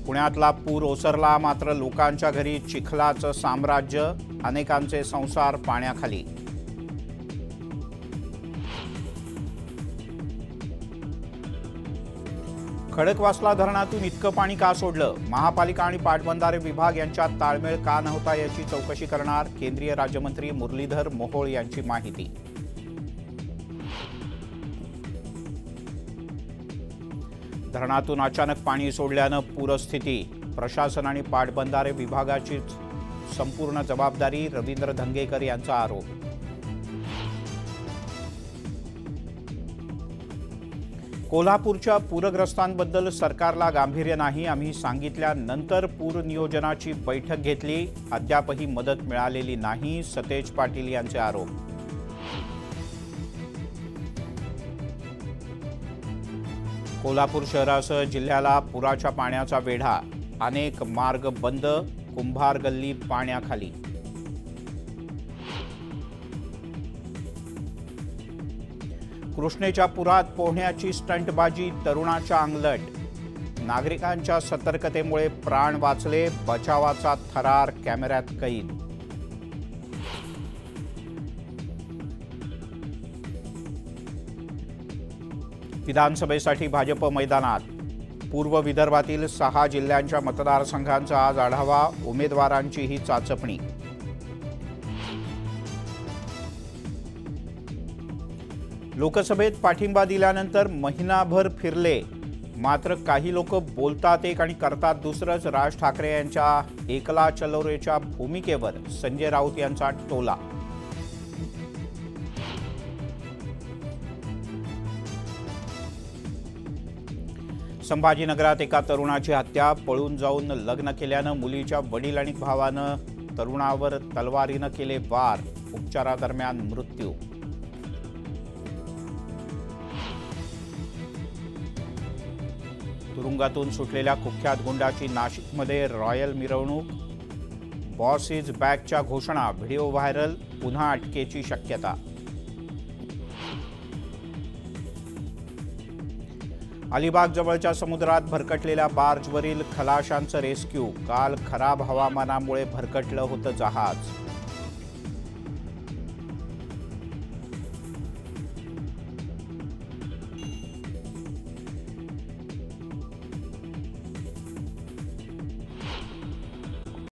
पुण्यातला पूर ओसरला, मात्र लोकांच्या घरी चिखलाचं साम्राज्य, अनेकांचे संसार पाण्याखाली। खडकवासला धरणातून इतकं पाणी का सोडलं? महापालिका आणि पाटबंधारे विभाग यांच्यात ताळमेळ का नव्हता याची चौकशी करणार केंद्रीय राज्यमंत्री मुरलीधर मोहोळ यांची माहिती। धरणातून अचानक पाणी सोडल्यानं पूरस्थिती, प्रशासन आणि पाटबंधारे विभागाची संपूर्ण जबाबदारी, रवींद्र धंगेकर यांचा आरोप। कोल्हापूरच्या पूरग्रस्तांबद्दल सरकारला गांभीर्य नाही, आम्ही सांगितल्यानंतर पूर नियोजनाची बैठक घेतली, अद्यापही मदत मिळालेली नाही, सतेज पाटील यांचे आरोप। कोल्हापूर शहरासह जिल्ह्याला पुराच्या पाण्याचा वेढा, अनेक मार्ग बंद, कुंभार गल्ली पाण्याखाली। कृष्णेच्या पुरात पोहण्याची स्टंटबाजी, तरुणाच्या अंगलट, नागरिकांच्या सतर्कतेमुळे प्राण वाचले, बचावाचा थरार कॅमेऱ्यात कैद। विधानसभेसाठी भाजप मैदानात, पूर्व विदर्भातील 6 जिल्ह्यांच्या मतदारसंघांचा आज आढावा, उमेदवारांचीही चाचपणी। लोकसभेत पाठिंबा दिल्यानंतर महिनाभर फिरले, मात्र काही लोक बोलतात एक आणि करतात दुसरंच, राज ठाकरे यांच्या एकला चलो रेच्या भूमिकेवर संजय राऊत यांचा टोला। संभाजीनगरात एका तरुणाची हत्या, पळून जाऊन लग्न केल्यानं मुलीच्या वडील आणि भावानं तरुणावर तलवारीनं केले वार, उपचारादरम्यान मृत्यू। तुरुंगातून सुटलेल्या कुख्यात गुंडाची नाशिकमध्ये रॉयल मिरवणूक, बॉस इज बॅकच्या घोषणा, व्हिडिओ व्हायरल, पुन्हा अटकेची शक्यता। अलिबाग जवळच्या समुद्रात भरकटलेल्या बार्जवरील खलाशांचं रेस्क्यू, काल खराब हवामानामुळे भरकटलं होतं जहाज।